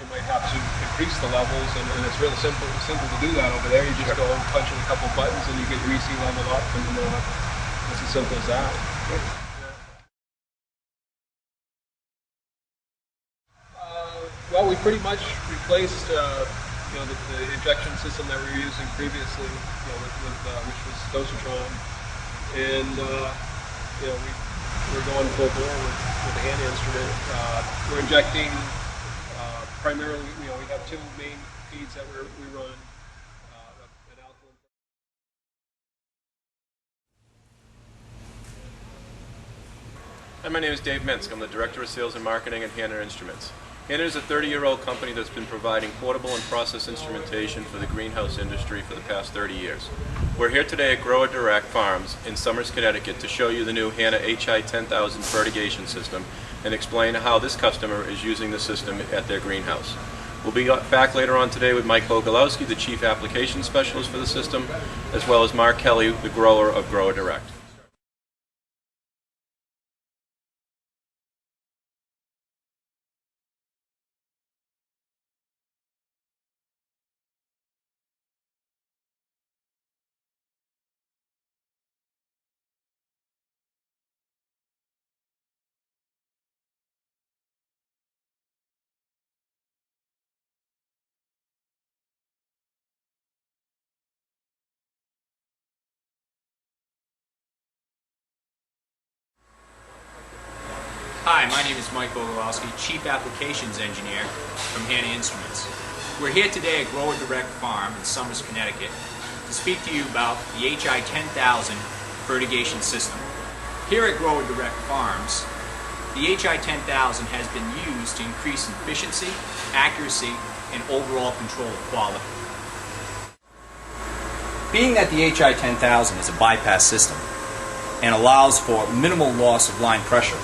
you might have to increase the levels, and it's really simple to do that over there. You just go and punch in a couple of buttons and you get your EC level up, and it's as simple as that. Well, we pretty much replaced the injection system that we were using previously, which was dosatron, and we're going full bore with the Hanna instrument. We're injecting primarily. We have two main feeds that we run. An alkaline. Hi, my name is Dave Minsk. I'm the Director of Sales and Marketing at Hanna Instruments. Hanna is a 30-year-old company that's been providing portable and process instrumentation for the greenhouse industry for the past 30 years. We're here today at Grower Direct Farms in Somers, Connecticut to show you the new Hanna HI 10000 fertigation system and explain how this customer is using the system at their greenhouse. We'll be back later on today with Mike Bogalowski, the Chief Application Specialist for the system, as well as Mark Kelly, the grower of Grower Direct. Hi, my name is Mike Bogalowski, Chief Applications Engineer from Hanna Instruments. We're here today at Grower Direct Farm in Somers, Connecticut to speak to you about the HI 10000 fertigation system. Here at Grower Direct Farms, the HI 10000 has been used to increase efficiency, accuracy, and overall control of quality. Being that the HI 10000 is a bypass system and allows for minimal loss of line pressure,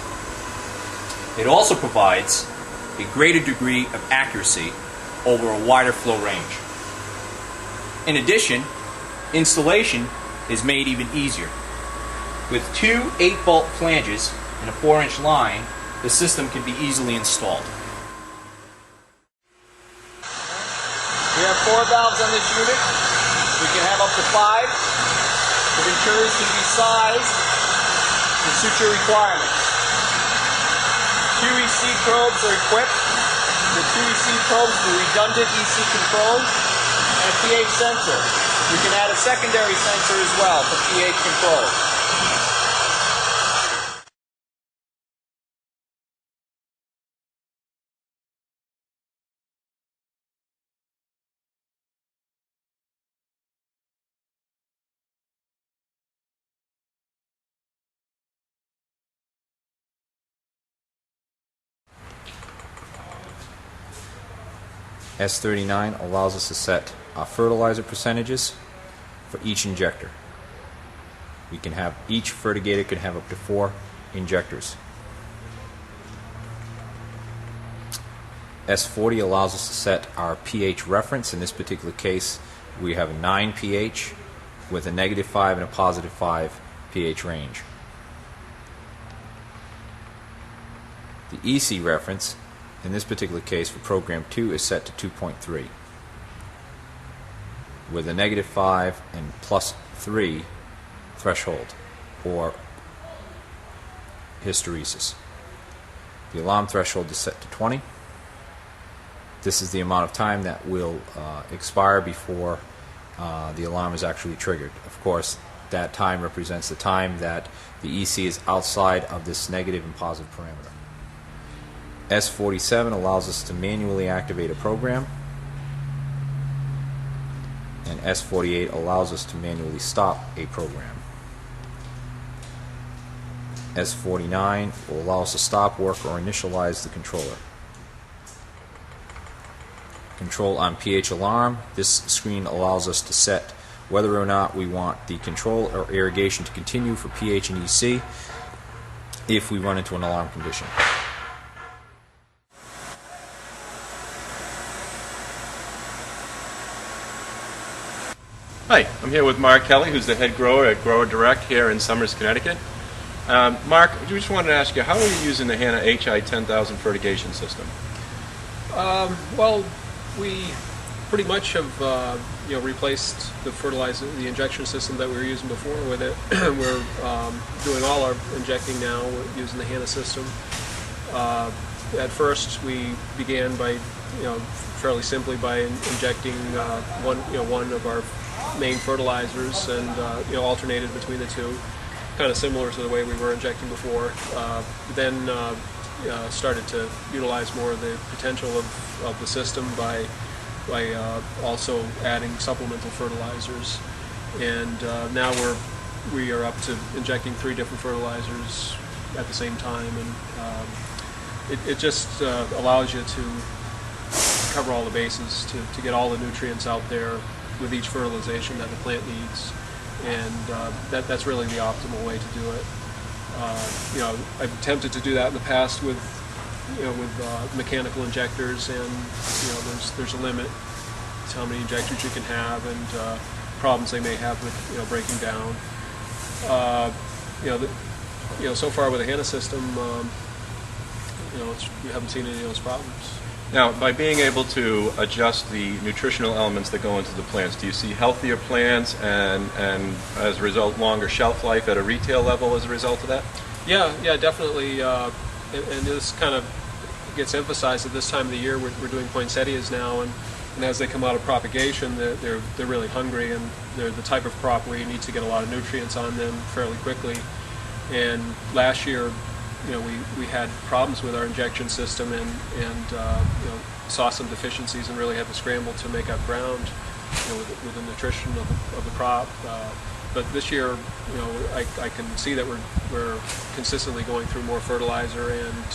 it also provides a greater degree of accuracy over a wider flow range. In addition, installation is made even easier. With two 8-bolt flanges and a 4-inch line, the system can be easily installed. We have 4 valves on this unit. We can have up to 5. The venturas can be sized to suit your requirements. 2 EC probes are equipped. The 2 EC probes with redundant EC controls and a pH sensor. We can add a secondary sensor as well for pH control. S39 allows us to set fertilizer percentages for each injector. We can have each fertigator can have up to 4 injectors. S40 allows us to set our pH reference. In this particular case, we have a 9 pH with a -5 and a +5 pH range. The EC reference in this particular case for program 2 is set to 2.3 with a -5 and +3 threshold or hysteresis. The alarm threshold is set to 20. This is the amount of time that will expire before the alarm is actually triggered. Of course, that time represents the time that the EC is outside of this negative and positive parameter. S47 allows us to manually activate a program, and S48 allows us to manually stop a program. S49 will allow us to stop work or initialize the controller. Control on pH alarm. This screen allows us to set whether or not we want the control or irrigation to continue for pH and EC if we run into an alarm condition. Hi, I'm here with Mark Kelly, who's the head grower at Grower Direct here in Somers, Connecticut. Mark, I just wanted to ask you, how are you using the Hanna HI 10000 fertigation system? Well, we pretty much have replaced the injection system that we were using before with it. We're doing all our injecting now. We're using the Hanna system. At first, we began by fairly simply by injecting one of our main fertilizers and alternated between the two, kind of similar to the way we were injecting before. Then started to utilize more of the potential of the system by also adding supplemental fertilizers, and now we are up to injecting 3 different fertilizers at the same time, and it just allows you to cover all the bases to get all the nutrients out there with each fertilization that the plant needs, and that's really the optimal way to do it. I've attempted to do that in the past with mechanical injectors, and there's a limit to how many injectors you can have, and problems they may have with breaking down. So far with the Hanna system, we haven't seen any of those problems. Now, by being able to adjust the nutritional elements that go into the plants, do you see healthier plants and as a result longer shelf life at a retail level as a result of that? Yeah, definitely. And this kind of gets emphasized at this time of the year. We're doing poinsettias now, and as they come out of propagation, they're really hungry, and they're the type of crop where you need to get a lot of nutrients on them fairly quickly. And last year, we had problems with our injection system, and saw some deficiencies and really had to scramble to make up ground with the nutrition of the crop. But this year, I can see that we're consistently going through more fertilizer, and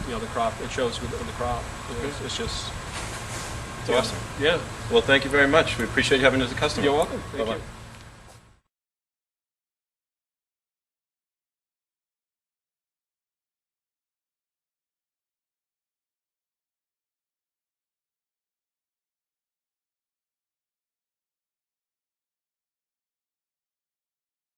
the crop, it shows on the crop. It's just awesome. Yeah. Well, thank you very much. We appreciate you having us as a customer. You're welcome. Thank Bye-bye. you.